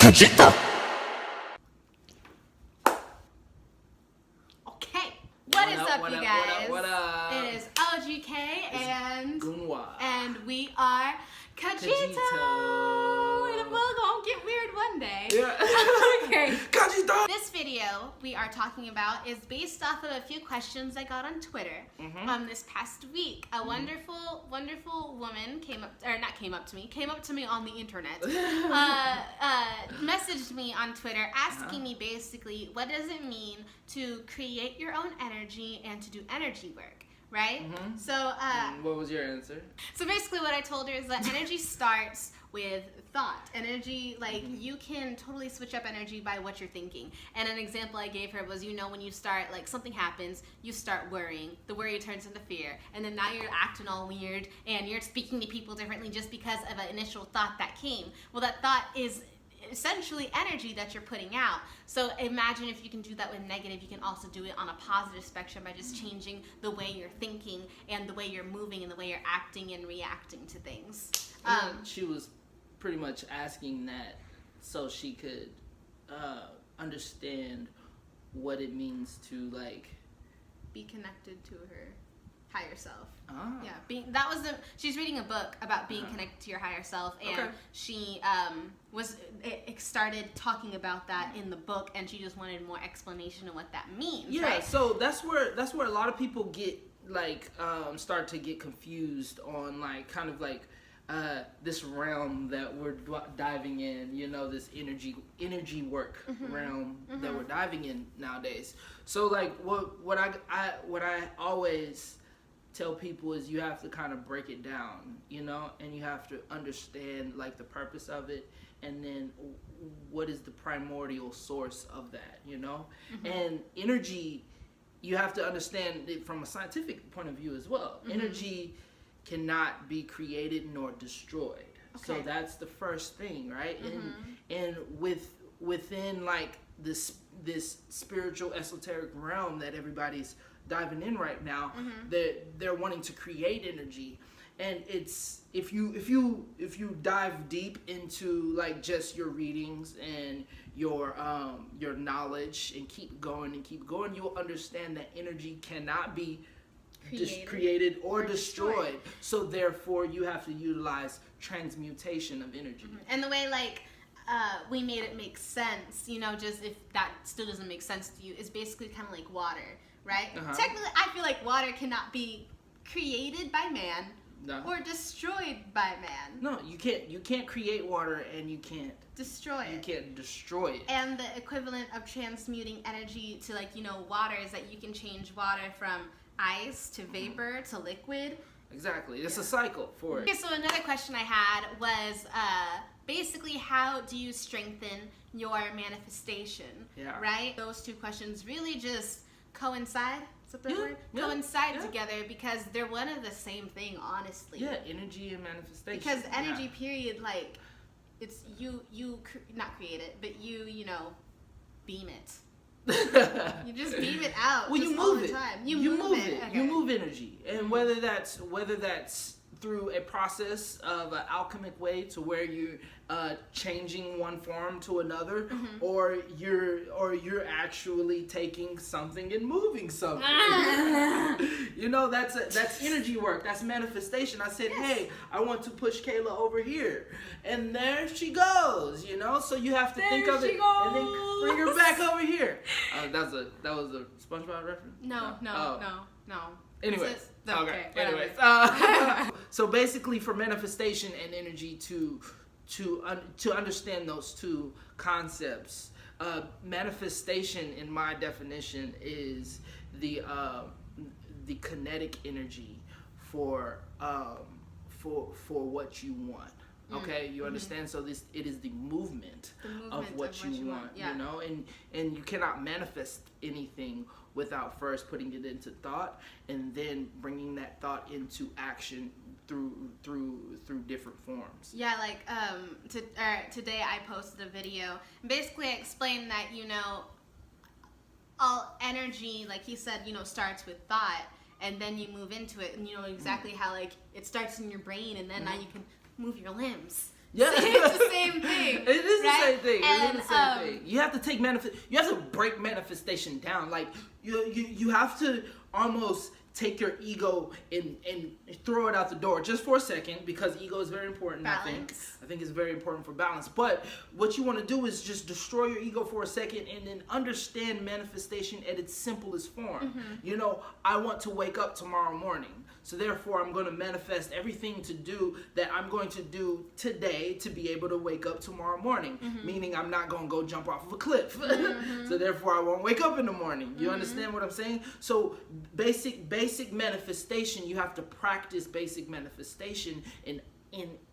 Kgto. Okay, what is up, you guys? What up? It is OGK and Gunwa. and we are Kgto. It will gonna get weird one day. Yeah. Okay. Kgto. This video we are talking about is based off of a few questions I got on Twitter this past week. A wonderful woman came up to me on the internet, messaged me on Twitter asking me basically what does it mean to create your own energy and to do energy work, right? So What was your answer? so basically what I told her is that energy starts with thought. Energy, like, you can totally switch up energy by what you're thinking. And an example I gave her was, you know, when you start, like, something happens, you start worrying. The worry turns into fear. And then now you're acting all weird and you're speaking to people differently just because of an initial thought that came. Well, that thought is essentially energy that you're putting out. So imagine if you can do that with negative, you can also do it on a positive spectrum by just changing the way you're thinking and the way you're moving and the way you're acting and reacting to things. She was pretty much asking that so she could understand what it means to, like, be connected to her higher self. Ah. Yeah, she's reading a book about being connected to your higher self, and she started talking about that in the book, and she just wanted more explanation of what that means. Yeah, right? so that's where a lot of people get, like, start to get confused on, like, kind of like this realm that we're diving in, you know, this energy work realm that we're diving in nowadays. So, like, what I always tell people is you have to kind of break it down, you know, and you have to understand, like, the purpose of it, and then what is the primordial source of that, you know. And energy, you have to understand it from a scientific point of view as well. Energy cannot be created nor destroyed. So that's the first thing, right? And within, like, this spiritual esoteric realm that everybody's diving in right now, they're wanting to create energy. And it's if you dive deep into, like, just your readings and your knowledge and keep going, you'll understand that energy cannot be created or destroyed. So therefore you have to utilize transmutation of energy. And the way, like, we made it make sense, you know, just if that still doesn't make sense to you, is basically kind of like water, right? Technically, I feel like water cannot be created by man or destroyed by man. No, you can't create water, and you can't destroy it. You can't destroy it. And the equivalent of transmuting energy to, like, you know, water is that you can change water from ice to vapor to liquid. Exactly. It's a cycle for it. Okay, so another question I had was basically, how do you strengthen your manifestation? Yeah. Right? Those two questions really just coincide. Is that the word? Coincide together, because they're one of the same thing, honestly. Yeah, energy and manifestation. Because energy, period, like, it's you not create it, but you know, beam it. You just beam it out. Well, you all move the it. time. You move it. Okay. You move energy, and whether that's through a process of an alchemic way to where you're changing one form to another, or you're actually taking something and moving something. You know, that's energy work. That's manifestation. I said, hey, I want to push Kayla over here, and there she goes. You know, so you have to think of it and then bring her back over here. That was a SpongeBob reference. No. Anyways, okay. Anyways, so basically, for manifestation and energy to understand those two concepts, manifestation, in my definition, is the kinetic energy for what you want. Okay, you understand? So it is the movement of what you want. Yeah. You know, and you cannot manifest anything without first putting it into thought and then bringing that thought into action through different forms. Yeah, like today I posted a video. Basically, I explained that, you know, all energy, like he said, you know, starts with thought, and then you move into it, and you know exactly how, like, it starts in your brain, and then now you can move your limbs. Yeah. It's the same thing. It is right? the same thing. And, it is the same thing. You have to take you have to break manifestation down. Like you have to almost take your ego and throw it out the door just for a second, because ego is very important. Balance. I think it's very important for balance. But what you want to do is just destroy your ego for a second and then understand manifestation at its simplest form. You know, I want to wake up tomorrow morning. So therefore, I'm going to manifest everything to do that I'm going to do today to be able to wake up tomorrow morning. Meaning I'm not going to go jump off of a cliff. So therefore, I won't wake up in the morning. You understand what I'm saying? So basic manifestation, you have to practice basic manifestation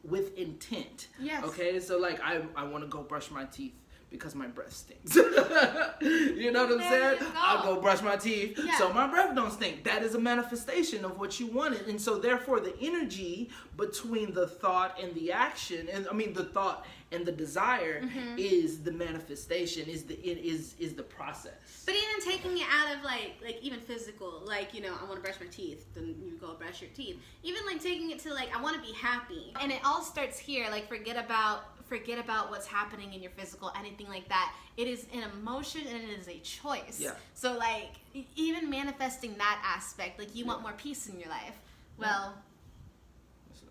with intent. Yes. Okay? So like I want to go brush my teeth because my breath stinks. You know what I'm saying? I'll go brush my teeth so my breath don't stink. That is a manifestation of what you wanted. And so therefore the energy between the thought and the action, and I mean the thought and the desire is the manifestation, is the process. But even taking it out of like even physical, like, you know, I want to brush my teeth, then you go brush your teeth. Even like taking it to like, I want to be happy. And it all starts here. Like forget about what's happening in your physical, anything like that. It is an emotion and it is a choice. Yeah. So like even manifesting that aspect, like you want more peace in your life. Well,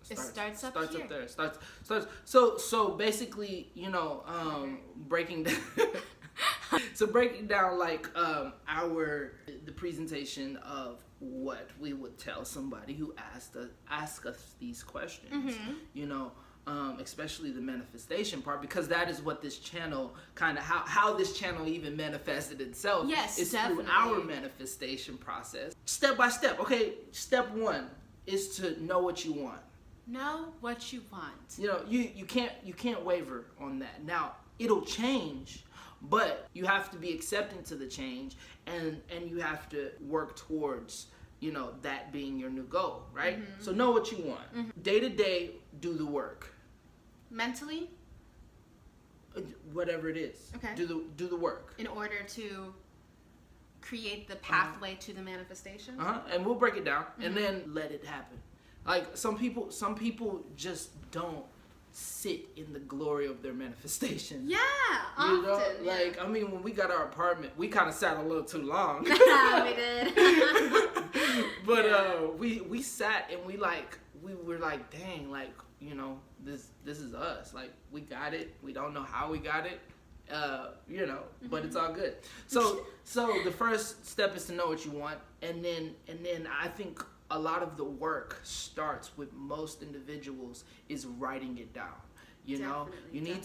it starts up here. There. Starts. So basically, you know, breaking down. So breaking down like the presentation of what we would tell somebody who ask us these questions. You know, especially the manifestation part, because that is what this channel kind of how this channel even manifested itself. Yes, is definitely. through our manifestation process, step by step. Okay, step 1 is to know what you want. Know what you want. You know, you can't waver on that. Now it'll change, but you have to be accepting to the change, and you have to work towards, you know, that being your new goal, right? So know what you want. Day to day, do the work. Mentally, whatever it is. Okay. Do the work in order to create the pathway to the manifestation. And we'll break it down and then let it happen. Like some people just don't sit in the glory of their manifestation. Yeah, you know, often. like I mean, when we got our apartment, we kind of sat a little too long. We did. But we sat and we were like, dang, like, you know, this is us. Like we got it. We don't know how we got it. You know, but it's all good. So the first step is to know what you want, and then I think a lot of the work starts with most individuals is writing it down. You know, you need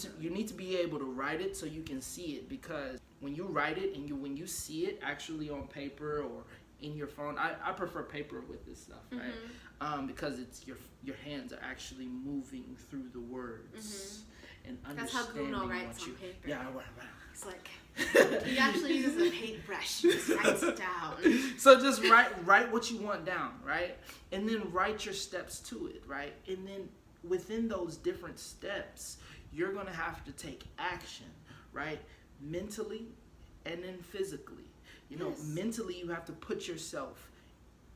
to be able to write it so you can see it, because when you write it and when you see it actually on paper or in your phone, I prefer paper with this stuff, right? Because it's your hands are actually moving through the words and understanding. That's how Gunwa writes on paper. Yeah, it's like he actually uses a paintbrush. He just writes it down. So just write what you want down, right? And then write your steps to it, right? And then within those different steps, you're gonna have to take action, right? Mentally and then physically. You know, mentally you have to put yourself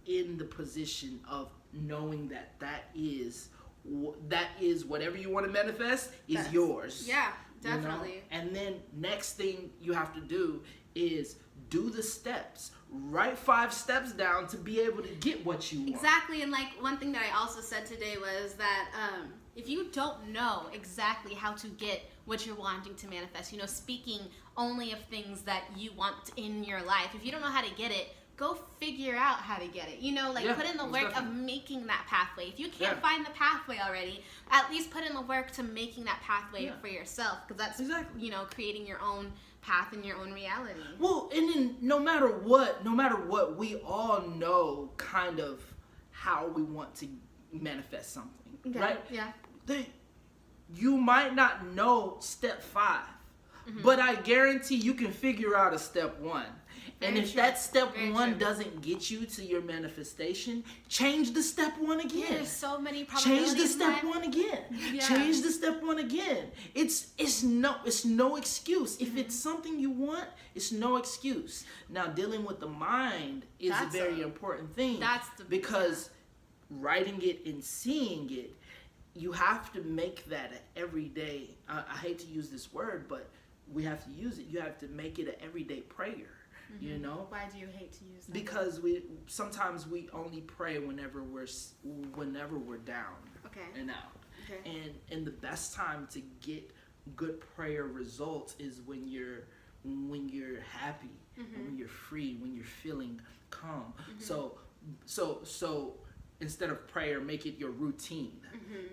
in the position of knowing that is whatever you want to manifest is yours. Yeah, definitely. You know? And then next thing you have to do is do the steps. Write 5 steps down to be able to get what you want. Exactly. And like one thing that I also said today was that if you don't know exactly how to get what you're wanting to manifest, you know, speaking only of things that you want in your life, if you don't know how to get it, go figure out how to get it. You know, like put in the work of making that pathway. If you can't find the pathway already, at least put in the work to making that pathway for yourself, because that's you know, creating your own path in your own reality. Well, and then no matter what, we all know kind of how we want to manifest something, right? Yeah. You might not know step 5, but I guarantee you can figure out a step 1. And if that step 1 doesn't get you to your manifestation, change the step 1 again. Yeah, there's so many probabilities. Change the step 1 again. Yeah. Change the step 1 again. It's no excuse. If it's something you want, it's no excuse. Now, dealing with the mind is a very important thing. Because writing it and seeing it you have to make that an everyday. I hate to use this word, but we have to use it. You have to make it an everyday prayer. You know. Why do you hate to use that? Because sometimes we only pray whenever we're down Okay. and out. Okay. And the best time to get good prayer results is when you're happy, and when you're free, when you're feeling calm. So instead of prayer, make it your routine.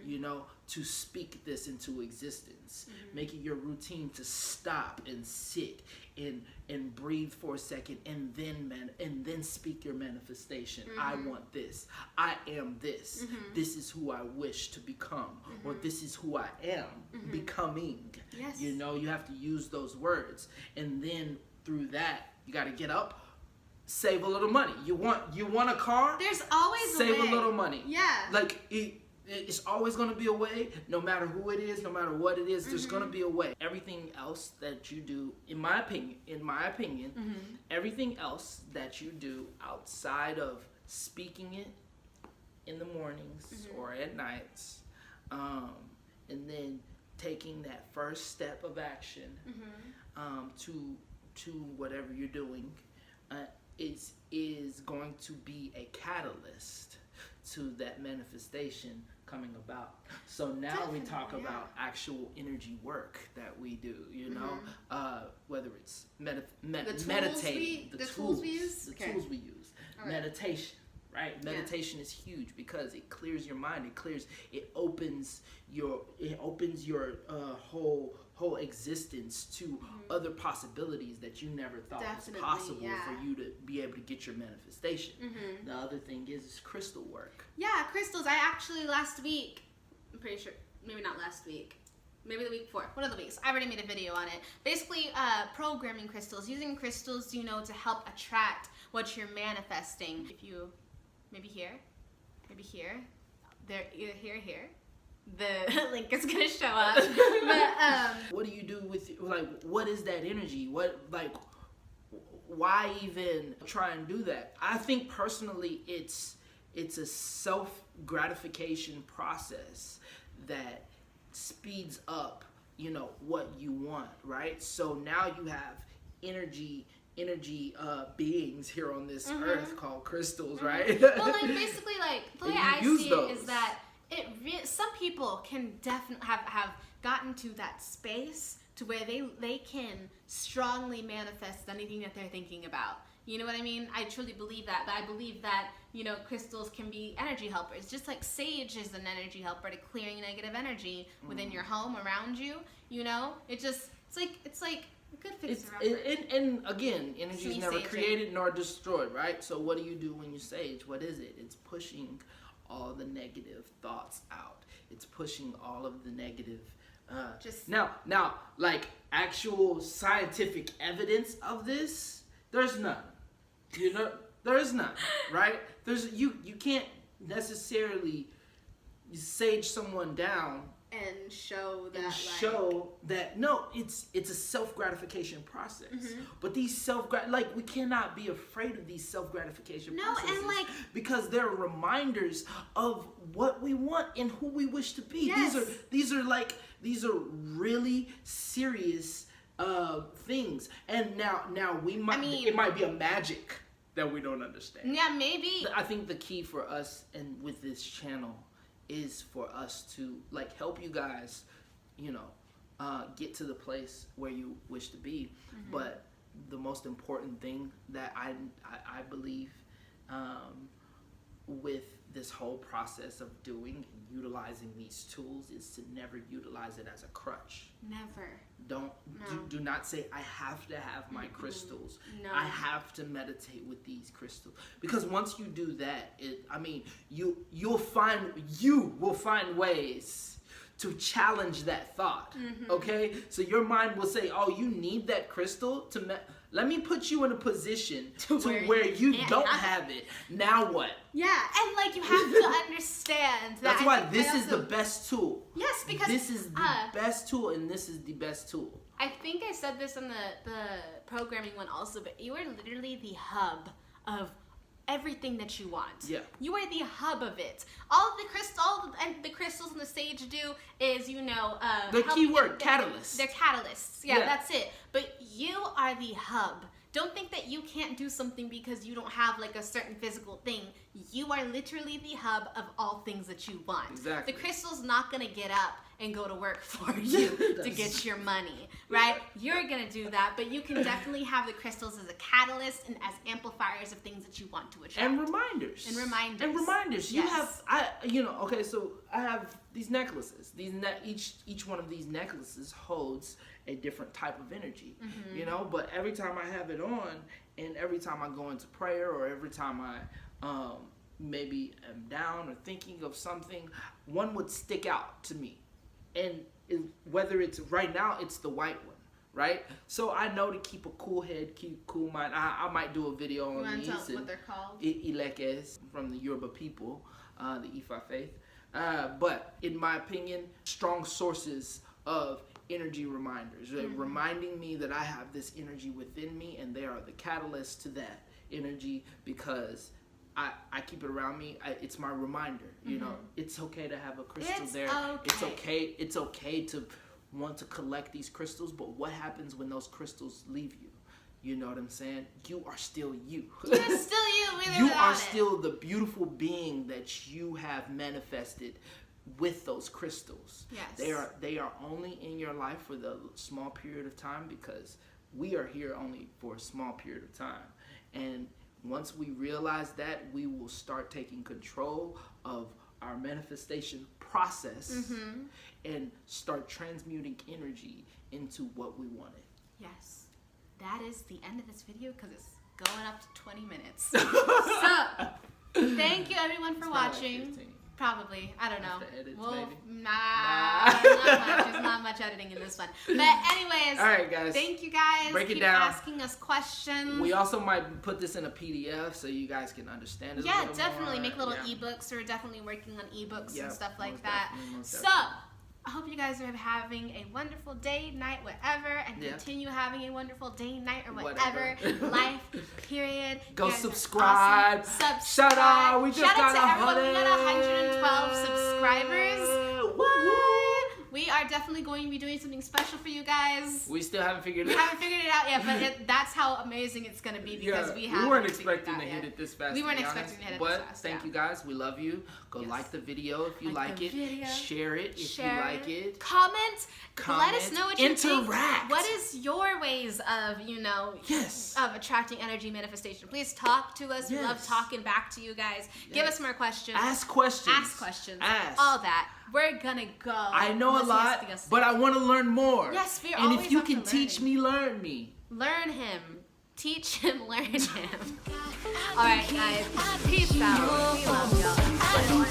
You know, to speak this into existence. Make it your routine to stop and sit and breathe for a second, and then speak your manifestation. I want this. I am this. This is who I wish to become, or this is who I am becoming. Yes. You know, you have to use those words, and then through that, you got to get up, save a little money. You want a car? There's always save a way. a little money. Yeah. Like it's always going to be a way, no matter who it is, no matter what it is. There's going to be a way. Everything else that you do, in my opinion, everything else that you do outside of speaking it in the mornings or at nights, and then taking that first step of action to whatever you're doing, is going to be a catalyst to that manifestation coming about. So now we talk about actual energy work that we do, you know, whether it's meditating, the tools we use, right. Meditation, right? Meditation is huge because it clears your mind. It opens your whole existence to other possibilities that you never thought was possible for you to be able to get your manifestation. The other thing is crystal work. Yeah, crystals. I actually last week, I'm pretty sure, maybe not last week, maybe the week before, one of the weeks, I already made a video on it. Basically, programming crystals, using crystals, you know, to help attract what you're manifesting. If you, maybe here, there, either here, the link is gonna show up. But what do you do with, like, what is that energy? Why even try and do that? I think personally it's a self-gratification process that speeds up, you know, what you want, right? So now you have energy beings here on this earth called crystals, right? Well, like, basically, like, the way I see those. it is that some people can definitely have gotten to that space to where they can strongly manifest anything that they're thinking about. You know what I mean? I truly believe that. But I believe that, you know, crystals can be energy helpers. Just like sage is an energy helper to clearing negative energy within your home, around you. You know? It's like a good fixer upper. And again, energy is never created nor destroyed, right? So what do you do when you sage? What is it? It's pushing all the negative thoughts out. It's pushing all of the negative. Now, like actual scientific evidence of this, there's none. You know, there is none, right? You can't necessarily sage someone down and show that no, it's a self-gratification process. But these we cannot be afraid of these self-gratification processes. And because they're reminders of what we want and who we wish to be. Yes. These are really serious things. And now it might be a magic that we don't understand. Yeah, maybe. I think the key for us and with this channel is for us to help you guys, you know, get to the place where you wish to be. But the most important thing that I believe with this whole process of doing and utilizing these tools is to never utilize it as a crutch. Never. Do not say I have to have my crystals. No. I have to meditate with these crystals, because once you do that, you will find ways to challenge that thought. Okay, so your mind will say, "Oh, you need that crystal to let me put you in a position to where you don't have it. Now what?" Yeah, and you have to understand that. That's why this is the best tool. Yes, because this is the best tool, and this is the best tool. I think I said this on the programming one also, but you are literally the hub of everything that you want. Yeah. You are the hub of it. All the crystals on the stage do is, you know, the help keyword, you- catalysts. They're catalysts. Yeah, Yeah. that's it. But you are the hub. Don't think that you can't do something because you don't have like a certain physical thing. You are literally the hub of all things that you want. Exactly. The crystal's not gonna get up and go to work for you to get your money, right? You're gonna do that, but you can definitely have the crystals as a catalyst and as amplifiers of things that you want to attract. And reminders. You Yes. have, okay, so I have these necklaces. Each one of these necklaces holds a different type of energy, you know, but every time I have it on and every time I go into prayer or every time I maybe am down or thinking of something, one would stick out to me. And whether it's right now, it's the white one, right? So I know to keep a cool head, keep a cool mind. I might do a video on these. You want to tell what they're called? Ilekes, from the Yoruba people, the Ifa faith. But in my opinion, strong sources of energy reminders, reminding me that I have this energy within me and they are the catalyst to that energy because I keep it around me. It's my reminder. You know, it's okay to have a crystal there. It's okay to want to collect these crystals, but what happens when those crystals leave you? You know what I'm saying? You are still you. You're still you. You are still the beautiful being that you have manifested with those crystals. Yes. They are only in your life for the small period of time because we are here only for a small period of time. And once we realize that, we will start taking control of our manifestation process and start transmuting energy into what we wanted. Yes. That is the end of this video because it's going up to 20 minutes. So, thank you everyone for watching. Like 15. Probably. I don't know. After edits, well, maybe? Nah. Not much. There's not much editing in this one. But anyways. All right, guys. Thank you guys. Break it Keep down. asking us questions. We also might put this in a PDF so you guys can understand it a Yeah, little definitely. more. Make little Yeah. ebooks. We're definitely working on ebooks and stuff like most that. most So, definitely. I hope you guys are having a wonderful day, night, whatever, and continue having a wonderful day, night, or whatever, life, period. Go You guys are subscribe. awesome. Shout out. We just Shout out got to everyone. We got 100. 112 subscribers. What? We are definitely going to be doing something special for you guys. We still haven't figured We it out. haven't figured it out yet, but that's how amazing it's going to be because we haven't weren't figured expecting it to out hit yet. it this fast. We weren't to be expecting honest. to hit it but this fast. thank you guys. We love you. Go like the video if you like the it. video. Share it if Share you like it. Comment. Let us know what you think. Interact. What is your ways of, Yes. of attracting energy manifestation? Please talk to us. We love Yes. talking back to you guys. Give us more questions. Ask questions. Ask questions. Ask. All that. We're gonna go. I know a Let's lot, ask us. but I want to learn more. Yes, we're And always if you up can for teach learning. me, learn me. Learn him. Teach him, learn him. All right, guys. Peace out. We love y'all.